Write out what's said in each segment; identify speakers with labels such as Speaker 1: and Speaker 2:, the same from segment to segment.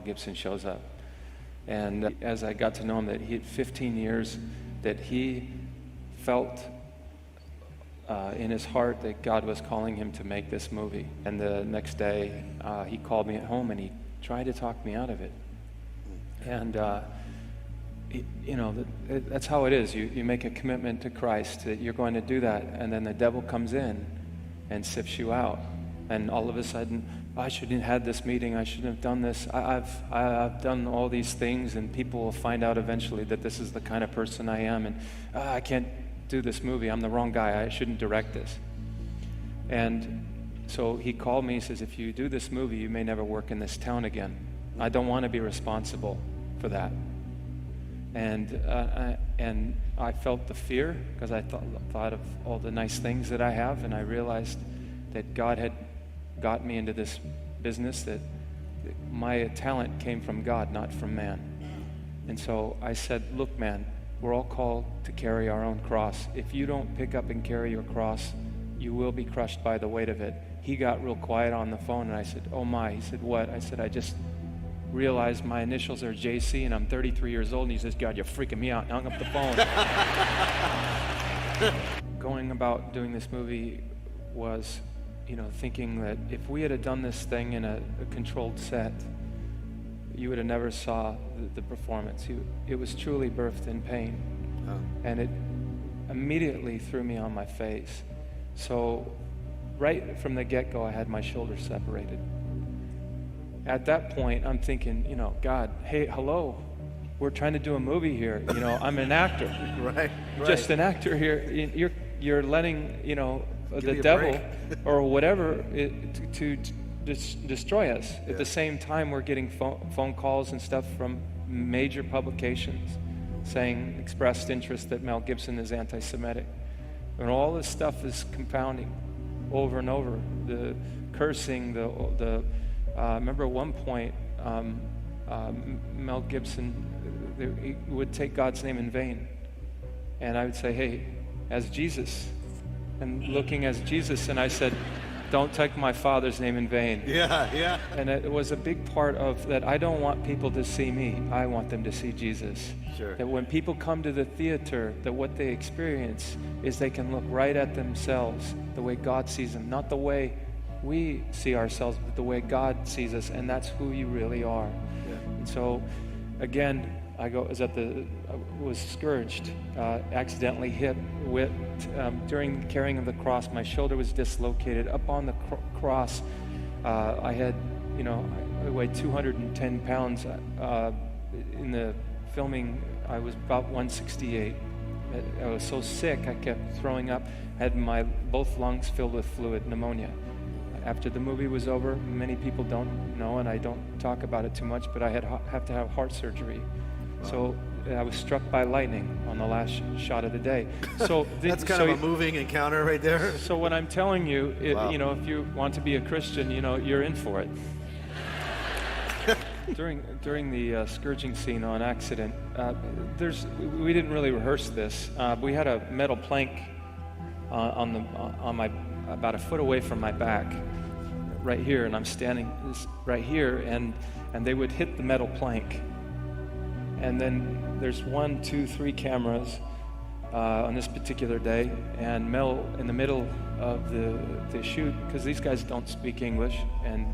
Speaker 1: Gibson shows up. And as I got to know him, that he had 15 years that he felt in his heart that God was calling him to make this movie. And the next day, he called me at home and he tried to talk me out of it. And that's how it is. You make a commitment to Christ that you're going to do that, and then the devil comes in and sifts you out. And all of a sudden, I shouldn't have had this meeting. I shouldn't have done this. I've done all these things, and people will find out eventually that this is the kind of person I am, and I can't do this movie. I'm the wrong guy. I shouldn't direct this. And so he called me. He says, if you do this movie, you may never work in this town again. I don't want to be responsible for that. And I felt the fear because I thought of all the nice things that I have, and I realized that God had got me into this business, that my talent came from God, not from man. And so I said, look, man, we're all called to carry our own cross. If you don't pick up and carry your cross, you will be crushed by the weight of it. He got real quiet on the phone, and I said, oh my. He said, what? I said, I just realized my initials are JC, and I'm 33 years old. And he says, God, you're freaking me out. And hung up the phone. Going about doing this movie was, thinking that if we had done this thing in a controlled set, you would have never saw the performance. It was truly birthed in pain. Oh. And it immediately threw me on my face. So right from the get-go, I had my shoulders separated. At that point, I'm thinking, God, hey, hello, we're trying to do a movie here. I'm an actor. Right. Just an actor here. You're letting, the devil or whatever to destroy us. Yeah. At the same time, we're getting phone calls and stuff from major publications saying, expressed interest that Mel Gibson is anti-Semitic. And all this stuff is compounding over and over. The cursing, I remember at one point, Mel Gibson he would take God's name in vain. And I would say, hey, as Jesus, and looking as Jesus, and I said, don't take my Father's name in vain. Yeah. And it was a big part of that. I don't want people to see me. I want them to see Jesus. Sure. That when people come to the theater, that what they experience is they can look right at themselves the way God sees them, not the way we see ourselves, but the way God sees us, and that's who you really are. Yeah. And so, again, I was scourged, accidentally hit, whipped. During the carrying of the cross, my shoulder was dislocated. Up on the cross, I had, I weighed 210 pounds. In the filming, I was about 168. I was so sick, I kept throwing up. I had my both lungs filled with fluid, pneumonia. After the movie was over, many people don't know, and I don't talk about it too much, but I have to have heart surgery. Wow. So I was struck by lightning on the last shot of the day. So
Speaker 2: that's kind of a moving encounter right there.
Speaker 1: So what I'm telling you, wow. If you want to be a Christian, you're in for it. During the scourging scene on Accident, we didn't really rehearse this. We had a metal plank on my about a foot away from my back, right here, and I'm standing right here, and they would hit the metal plank. And then there's 1, 2, 3 cameras on this particular day, and Mel, in the middle of the shoot, because these guys don't speak English, and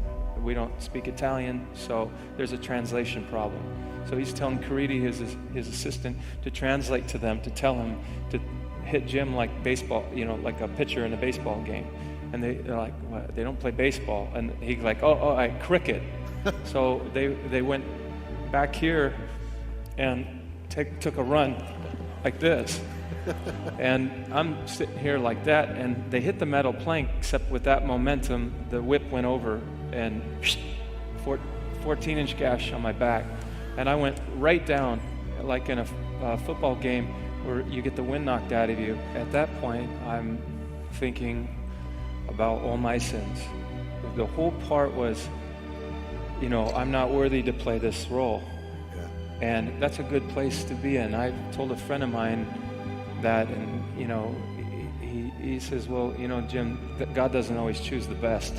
Speaker 1: we don't speak Italian, so there's a translation problem. So he's telling Caridi, his assistant, to translate to them, to tell him to hit Jim like baseball, like a pitcher in a baseball game. And they're like, what? They don't play baseball. And he's like, I cricket. So they went back here and took a run like this. And I'm sitting here like that, and they hit the metal plank, except with that momentum, the whip went over, and 14-inch gash on my back. And I went right down, like in a football game where you get the wind knocked out of you. At that point, I'm thinking about all my sins. The whole part was, I'm not worthy to play this role. Yeah. And that's a good place to be in. I told a friend of mine that, and, he says, well, Jim, God doesn't always choose the best.